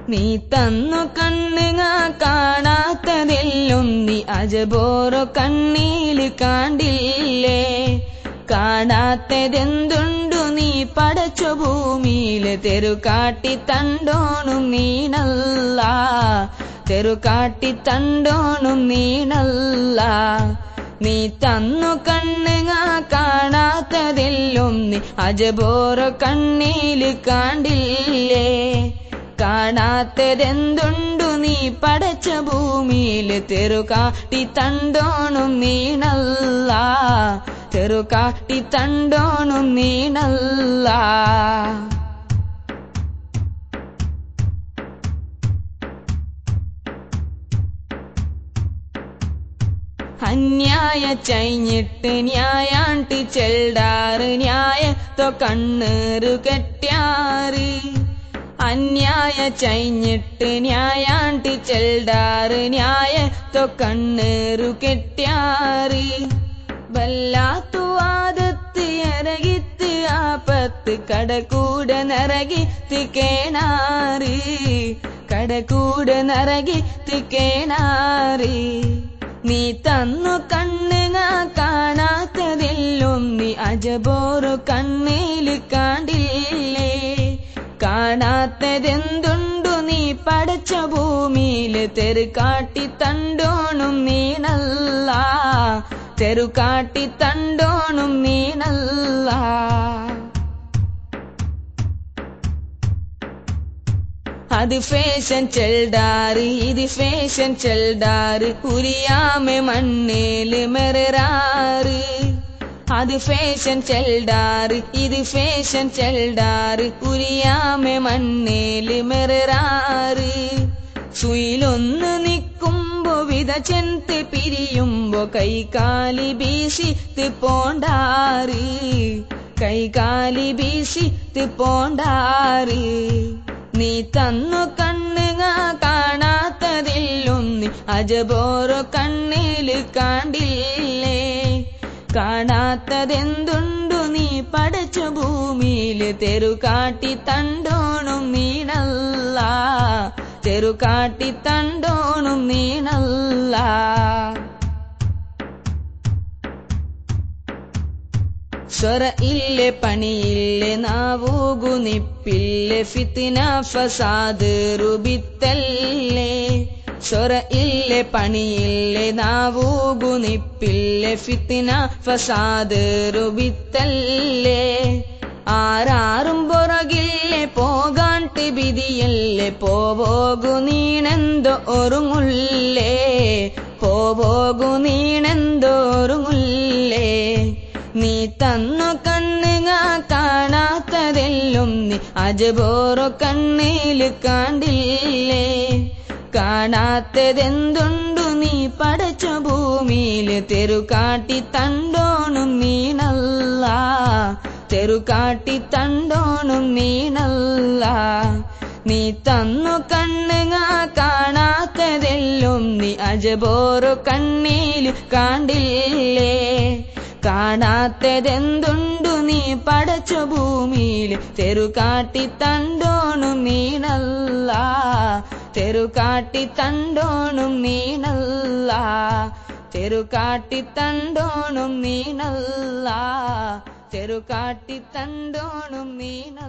നീ തന്നു കണ്ണുങ്ങ കാണാത്തതെല്ലും നീ അജബോറോ കണ്ണീല് കാണ്ടില്ലേ കാണാത്തതെന്തുണ്ടു നീ പടച്ച ഭൂമിയില് തെരുകാട്ടി തണ്ടോണും നീനല്ല തെരുകാട്ടി തണ്ടോണും നീനല്ല നീ തന്നു കണ്ണുങ്ങ കാണാത്തതെല്ലും നീ അജബോറോ കണ്ണീല് കാണ്ടില്ലേ കാണാത്തതെന്തുണ്ടു നീ പടച്ച ഭൂമിയില് തെരുകാട്ടി തണ്ടോണും നീനല്ല തെരുകാട്ടി തണ്ടോണും നീനല്ല അന്യായ ചൈഞ്ഞിട്ട് ന്യായാണ്ട് ചെൽഡാറ് ന്യായത്തോ കണ്ണേറ് കെട്ട്യാറ് അന്യായ ചൈഞ്ഞിട്ട് ന്യായാണ്ട് ചെൽഡാറ് ന്യായത്തോ കണ്ണേറു കെട്ട്യാറ് വല്ലാത്തു ആദത്ത് എരകിത്ത് ആപത്ത് കടകൂട നരകിത്ത് കേണാറ് കടകൂട നരകിത്ത് കേണാറ് നീ തന്നു കണ്ണുങ്ങ കാണാത്തതെല്ലും നീ അജബോറോ കണ്ണീല് കാണ്ടില്ലേ കാണാത്തതെന്തുണ്ടു നീ പടച്ച ഭൂമിയില് തെരുകാട്ടി തണ്ടോണും നീനല്ല തെരുകാട്ടി തണ്ടോണും നീനല്ല അത് ഫേഷൻ ചെൽഡാറ് ഇത് ഫേഷൻ ചെൽഡാറ് ഉരിയാമെ മണ്ണേല് മെറാറ് അത് ഫേഷൻ ചെൽഡാറ് ഇത് ഫേഷൻ ചെൽഡാറ് ഉരിയാമെ മണ്ണേല് മെറാറ് സുയിലൊന്ന് നിക്കുമ്പോ വിത ചെന്ത് പിരിയുമ്പോ കൈകാലി വീശിത്ത് പോണ്ടാറ് കൈകാലി വീശിത്ത് പോണ്ടാറ് നീ തന്നു കണ്ണുങ്ങ കാണാത്തതെല്ലും നീ അജബോറോ കണ്ണീല് കാണ്ടില്ലേ കാണാത്തതെന്തുണ്ടു നീ പടച്ച ഭൂമിയില് തെരുകാട്ടി തണ്ടോണും നീനല്ല തെരുകാട്ടി തണ്ടോണും നീനല്ല സ്വര ഇല്ലേ പണിയില്ലേ നാവൂകു നിപ്പില്ലേ ഫിത്തിന ഫസാദ് റുബിത്തല്ലേ സ്വര ഇല്ലേ പണിയില്ലേ നാവൂകു നിപ്പില്ലേ ഫിത്തിന ഫസാദ് റുബിത്തല്ലേ ആരാറും പുറകില്ലേ പോകാണ്ട് വിധിയല്ലേ പോകു നീണെന്തോ ഒരുങ്ങുള്ളേ പോകു നീണെന്തോ ഒരുങ്ങുള്ളേ നീ തന്നു കണ്ണുങ്ങ കാണാത്തതെല്ലും നീ അജബോറോ കണ്ണീല് കാണ്ടില്ലേ കാണാത്തതെന്തുണ്ടു നീ പടച്ച ഭൂമിയില് തെരുകാട്ടി തണ്ടോണും നീനല്ല തെരുകാട്ടി തണ്ടോണും നീനല്ല നീ തന്നു കണ്ണുങ്ങ കാണാത്തതെല്ലും നീ അജബോറോ കണ്ണീല് കാണ്ടില്ലേ കാണാത്തതെന്തുണ്ടു നീ പടച്ച ഭൂമിയില് തെരുകാട്ടി തണ്ടോണും നീനല്ല തെരുകാട്ടി തണ്ടോണും നീനല്ല തെരുകാട്ടി തണ്ടോണും നീനല്ല തെരുകാട്ടി തണ്ടോണും നീനല്ല